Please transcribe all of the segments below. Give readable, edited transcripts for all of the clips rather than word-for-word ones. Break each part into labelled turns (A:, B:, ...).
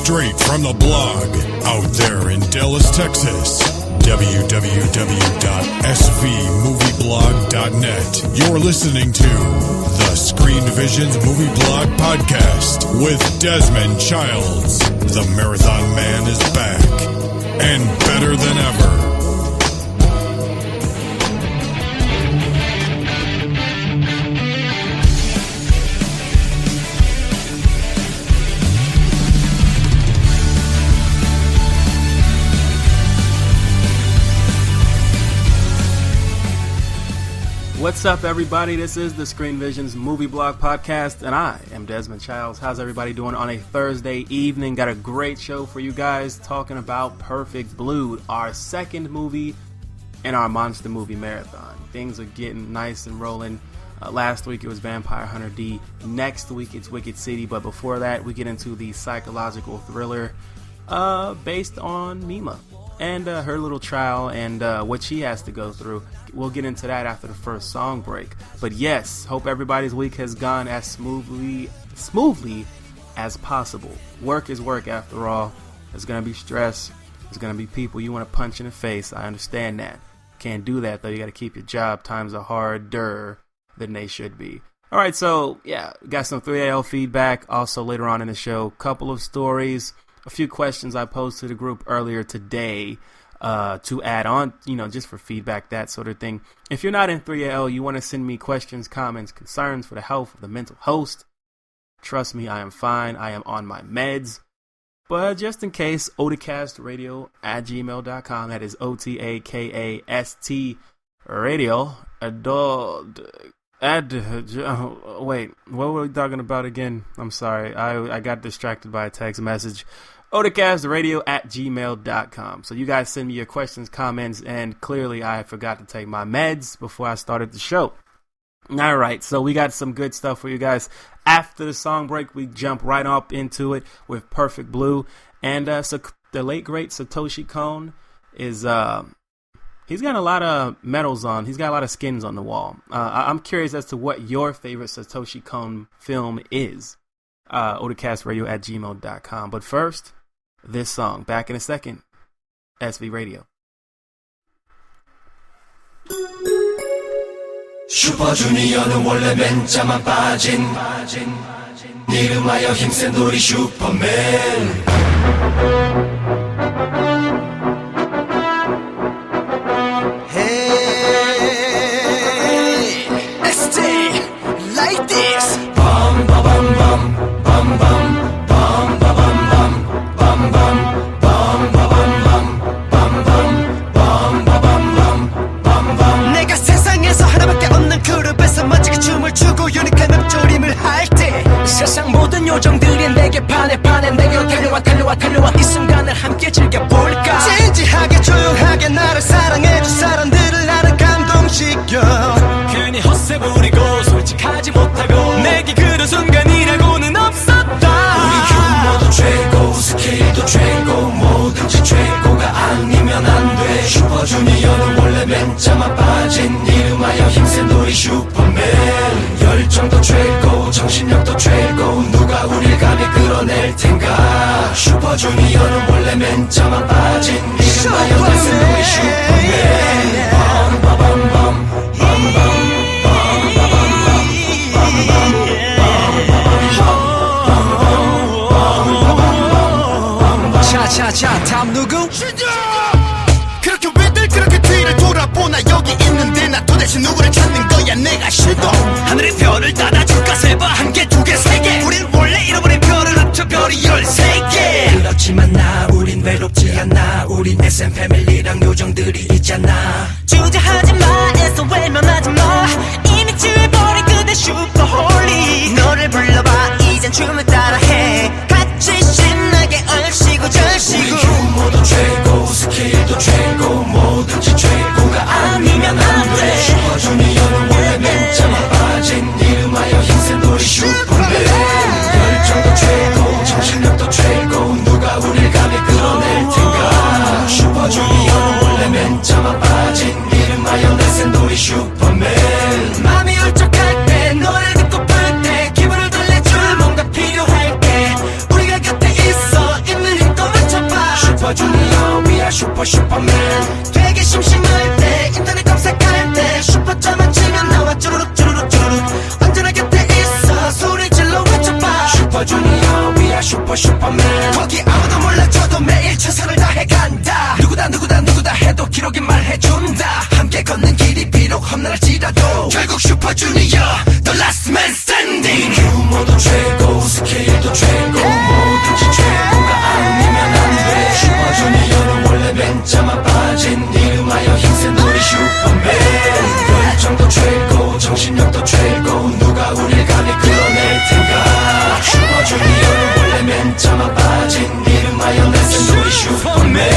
A: straight from the blog out there in Dallas, Texas. www.svmovieblog.net. You're listening to the Screen Visions Movie Blog Podcast with Desmond Childs. The Marathon Man is back and better than ever.
B: What's up, everybody? This is the Screen Visions Movie Blog Podcast, and I am Desmond Childs. How's everybody doing on a Thursday evening? Got a great show for you guys talking about Perfect Blue, our second movie in our monster movie marathon. Things are getting nice and rolling. Last week it was Vampire Hunter D. Next week it's Wicked City, but before that we get into the psychological thriller based on Mima and her little trial and what she has to go through. We'll get into that after the first song break. But yes, hope everybody's week has gone as smoothly as possible. Work is work after all. There's going to be stress. There's going to be people you want to punch in the face. I understand that. Can't do that though. You got to keep your job. Times are harder than they should be. Alright, so yeah, got some 3AL feedback. Also later on in the show, couple of stories. A few questions I posed to the group earlier today to add on, just for feedback, that sort of thing. If you're not in 3AL, you want to send me questions, comments, concerns for the health of the mental host. Trust me, I am fine. I am on my meds. But just in case, otacastradio@gmail.com. That is OTAKAST radio. Wait, what were we talking about again? I'm sorry. I got distracted by a text message. otacastradio@gmail.com. So you guys send me your questions, comments, and clearly I forgot to take my meds before I started the show. Alright, so we got some good stuff for you guys. After the song break, we jump right up into it with Perfect Blue. And so the late, great Satoshi Kon is... he's got a lot of medals on. He's got a lot of skins on the wall. I'm curious as to what your favorite Satoshi Kon film is. otacastradio@gmail.com. But first, this song. Back in a second. SV Radio.
C: 슈퍼주니어는 원래 맨자만 빠진 이름하여 힘센 놀이 슈퍼맨.
D: 내가 세상에서 하나밖에 없는 그룹에서 멋지게 춤을 추고 유니크한 읊조림을 할 때 세상 모든 요정들이 내게 반해 내게로 달려와 이 순간을 함께 즐겨볼까. 진지하게 조용하게 나를 사랑해준 사람들을 나는 감동시켜. 괜히 헛세 부리고 솔직하지 못하고 내게 그런 순간이라고는 없었다.
C: 우리 유머도 최고 스케일도 최고 뭐든지 최고가 아니면 안돼. 슈퍼주니어는 원래 맨자만 빠진 이름하여 힘센 놀이 슈퍼맨. 열정도 최고 정신력도 최고 누가 우릴 감히 끌어낼 텐가. 슈퍼주니어는 원래 맨자만 빠진 이름하여 힘센 놀이 슈퍼맨. 밤바밤밤
D: 차차차 다음 누구? 그렇게 왜들 그렇게 뒤를 돌아보나. 여기 있는데 나 도대체 누구를 찾는 거야. 내가 싫어. 하늘의 별을 따라줄까. 세봐 한 개 두 개 세 개. 우린 원래 잃어버린 별을 합쳐 별이 13개. 그렇지만 우린 외롭지 않아. 우린 SM 패밀리랑 요정들이 있잖아. 주저하지 마 애써 외면하지 마. 이미 취해버린 그대 슈퍼홀리. 너를 불러봐 이젠 춤을 따라해. 같이 신나게 얼씨구 절씨구.
C: 우리 유머도 최고 스케일도 최고 뭐든지 최고가 아니면 안돼. 슈퍼주니어는 원래 맨자만 빠진 이름하여 힘센 놀이 슈퍼맨. 열정도 최고 정신력도 최고 누가 우릴 감히 끌어낼 텐가. 슈퍼주니어는 원래 맨자만 빠진 이름하여 내센 놀이 슈퍼맨.
D: 맘이 울적할 때 노래 듣고 풀 때 기분을 달래줄 뭔가 필요할 때 우리가 곁에 있어 있는 슈퍼 슈퍼맨 거기 아무도 몰라줘도 매일 최선을 다해간다 누구다 해도 기록이 말해준다 함께 걷는 길이 비록 험난할지라도 결국 슈퍼주니어 The last man standing
C: 규모도 최고 스케일도 최고 뭐든지 최고가 아니면 안돼 슈퍼주니어는 원래 맨자만 빠진 이름하여 힘센 우리 슈퍼맨 열정도 최고 정신력도 최고 누가 우릴 감히 끌어낼 텐가 슈퍼주니어는 원래 맨자만 빠진 이름하여 내센 우리 슈퍼맨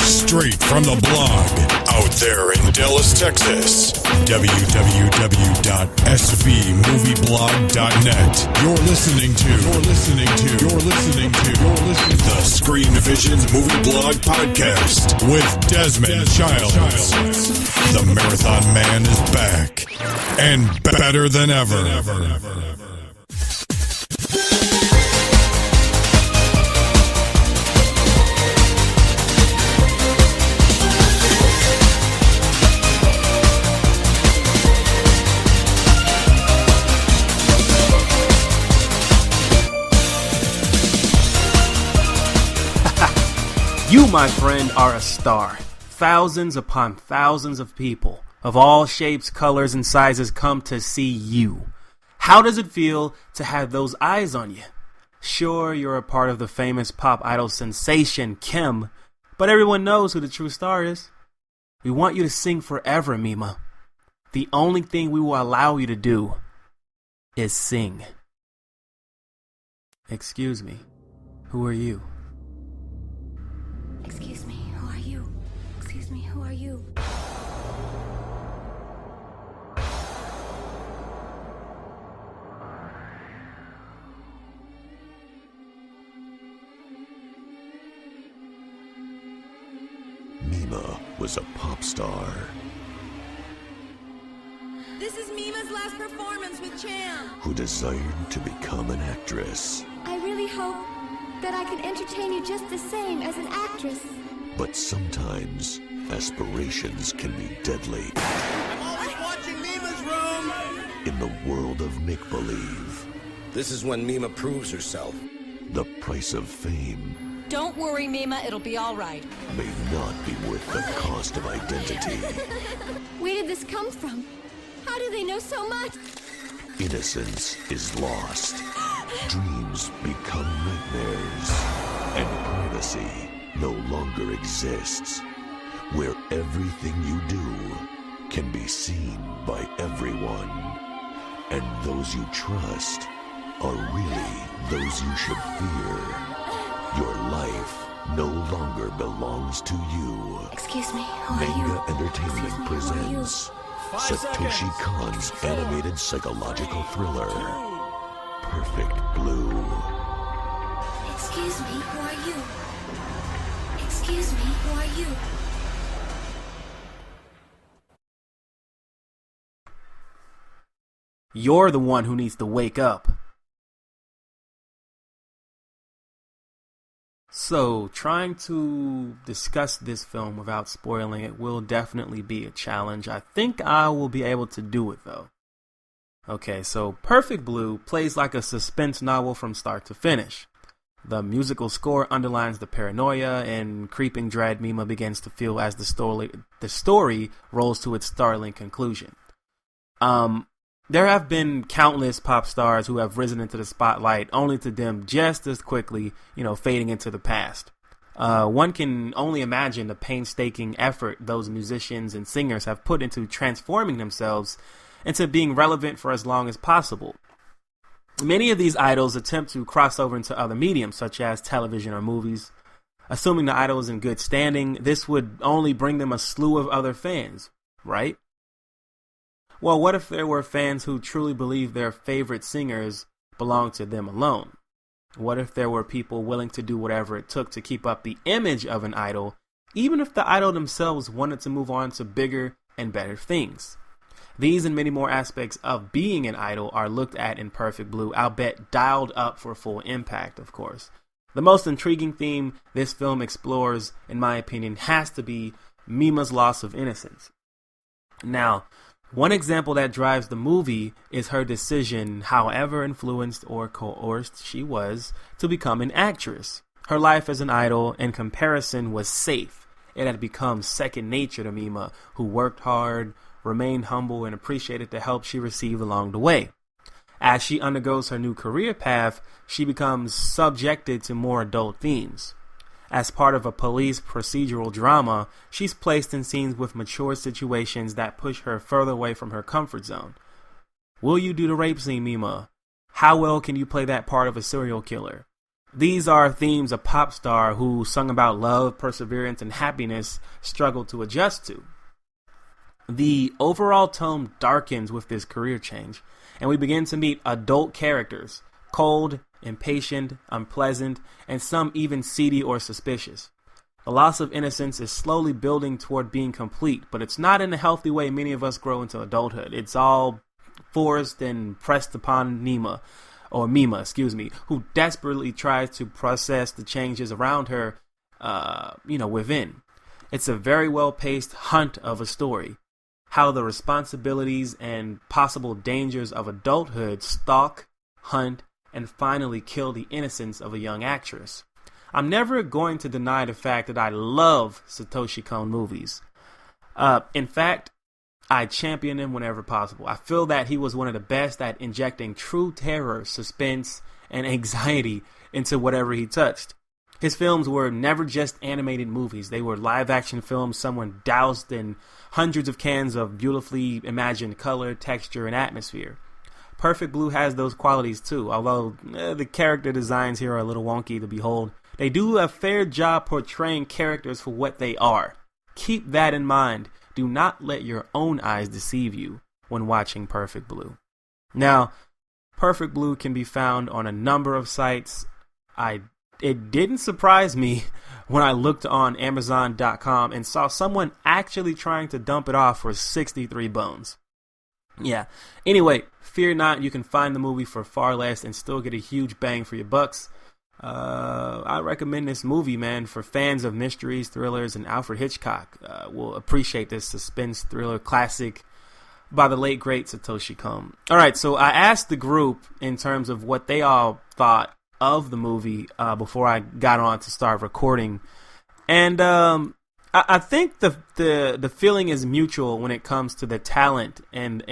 A: Straight from the blog, out there in Dallas, Texas. www.svmovieblog.net. You're listening to the Screen Visions Movie Blog Podcast with Desmond Childs. The Marathon Man is back and better than ever.
B: You, my friend, are a star. Thousands upon thousands of people of all shapes, colors, and sizes come to see you. How does it feel to have those eyes on you? Sure, you're a part of the famous pop idol sensation, Kim, but everyone knows who the true star is. We want you to sing forever, Mima. The only thing we will allow you to do is sing. Excuse me, who are you?
E: Excuse me, who are you? Excuse me, who are you?
F: Mima was a pop star.
E: This is Mima's last performance with Cham.
F: Who desired to become an actress.
E: I really hope that I can entertain you just the same as an actress.
F: But sometimes aspirations can be deadly.
D: I'm always watching Mima's room.
F: In the world of make-believe,
G: This is when Mima proves herself.
F: the price of fame
H: Don't worry, Mima, it'll be all right.
F: may not be worth the cost of identity.
E: Where did this come from? How do they know so much?
F: Innocence is lost. Dreams become nightmares. And privacy no longer exists. Where everything you do can be seen by everyone. And those you trust are really those you should fear. Your life no longer belongs to you.
E: Excuse me, who are you?
F: Manga Entertainment
E: Excuse me, who are you?
F: presents Satoshi Kon's animated psychological thriller, Perfect Blue.
E: Excuse me, who are you? Excuse me, who are you?
B: You're the one who needs to wake up. So, trying to discuss this film without spoiling it will definitely be a challenge. I think I will be able to do it, though. Okay, so Perfect Blue plays like a suspense novel from start to finish. The musical score underlines the paranoia and creeping dread Mima begins to feel as the story rolls to its startling conclusion. There have been countless pop stars who have risen into the spotlight only to dim just as quickly, fading into the past. One can only imagine the painstaking effort those musicians and singers have put into transforming themselves into being relevant for as long as possible. Many of these idols attempt to cross over into other mediums, such as television or movies. Assuming the idol is in good standing, this would only bring them a slew of other fans, right? Well, what if there were fans who truly believe their favorite singers belong to them alone? What if there were people willing to do whatever it took to keep up the image of an idol, even if the idol themselves wanted to move on to bigger and better things? These and many more aspects of being an idol are looked at in Perfect Blue, albeit dialed up for full impact, of course. The most intriguing theme this film explores, in my opinion, has to be Mima's loss of innocence. Now, one example that drives the movie is her decision, however influenced or coerced she was, to become an actress. Her life as an idol, in comparison, was safe. It had become second nature to Mima, who worked hard, remained humble, and appreciated the help she received along the way. As she undergoes her new career path, she becomes subjected to more adult themes. As part of a police procedural drama, she's placed in scenes with mature situations that push her further away from her comfort zone. Will you do the rape scene, Mima? How well can you play that part of a serial killer? These are themes a pop star who sung about love, perseverance, and happiness struggled to adjust to. The overall tone darkens with this career change, and we begin to meet adult characters, cold, impatient, unpleasant, and some even seedy or suspicious. The loss of innocence is slowly building toward being complete, but it's not in the healthy way many of us grow into adulthood. It's all forced and pressed upon Mima, who desperately tries to process the changes around her, within. It's a very well-paced hunt of a story. How the responsibilities and possible dangers of adulthood stalk, hunt, and finally kill the innocence of a young actress. I'm never going to deny the fact that I love Satoshi Kon movies. In fact, I champion him whenever possible. I feel that he was one of the best at injecting true terror, suspense, and anxiety into whatever he touched. His films were never just animated movies. They were live-action films someone doused in hundreds of cans of beautifully imagined color, texture, and atmosphere. Perfect Blue has those qualities too, although the character designs here are a little wonky to behold. They do a fair job portraying characters for what they are. Keep that in mind. Do not let your own eyes deceive you when watching Perfect Blue. Now, Perfect Blue can be found on a number of sites. It didn't surprise me when I looked on Amazon.com and saw someone actually trying to dump it off for 63 bones. Yeah. Anyway, fear not, you can find the movie for far less and still get a huge bang for your bucks. I recommend this movie, man, for fans of mysteries, thrillers, and Alfred Hitchcock. Will appreciate this suspense thriller classic by the late great Satoshi Kon. All right, so I asked the group in terms of what they all thought of the movie before I got on to start recording, and I think the feeling is mutual when it comes to the talent and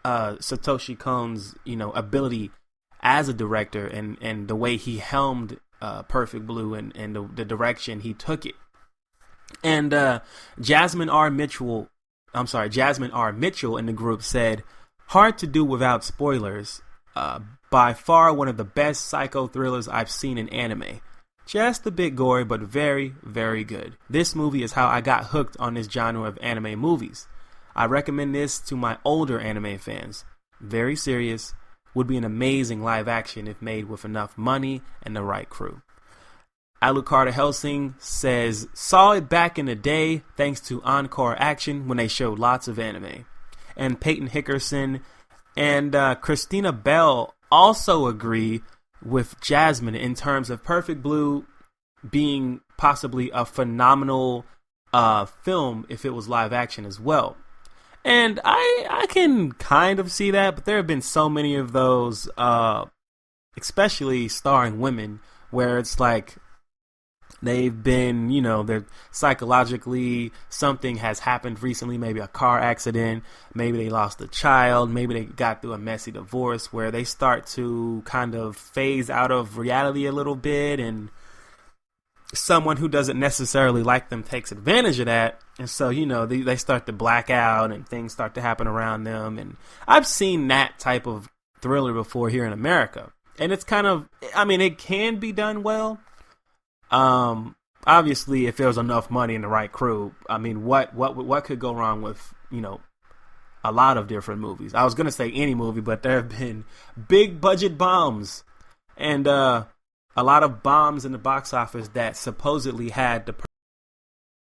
B: Satoshi Kon's ability as a director and the way he helmed Perfect Blue and the direction he took it. And Jasmine R. Mitchell in the group said, "Hard to do without spoilers. By far one of the best psycho thrillers I've seen in anime. Just a bit gory, but very, very good. This movie is how I got hooked on this genre of anime movies. I recommend this to my older anime fans. Very serious. Would be an amazing live action if made with enough money and the right crew." Alucard Helsing says, "Saw it back in the day thanks to Encore Action when they showed lots of anime." And Peyton Hickerson and Christina Bell also agree with Jasmine in terms of Perfect Blue being possibly a phenomenal film if it was live action as well. And I can kind of see that, but there have been so many of those, especially starring women, where it's like they've been, they're psychologically, something has happened recently, maybe a car accident, maybe they lost a child, maybe they got through a messy divorce, where they start to kind of phase out of reality a little bit, and someone who doesn't necessarily like them takes advantage of that, and so they start to black out and things start to happen around them. And I've seen that type of thriller before here in America, and it's kind of, it can be done well. Obviously, if there's enough money and the right crew, what could go wrong with a lot of different movies? I was gonna say any movie, but there have been big budget bombs and a lot of bombs in the box office that supposedly had the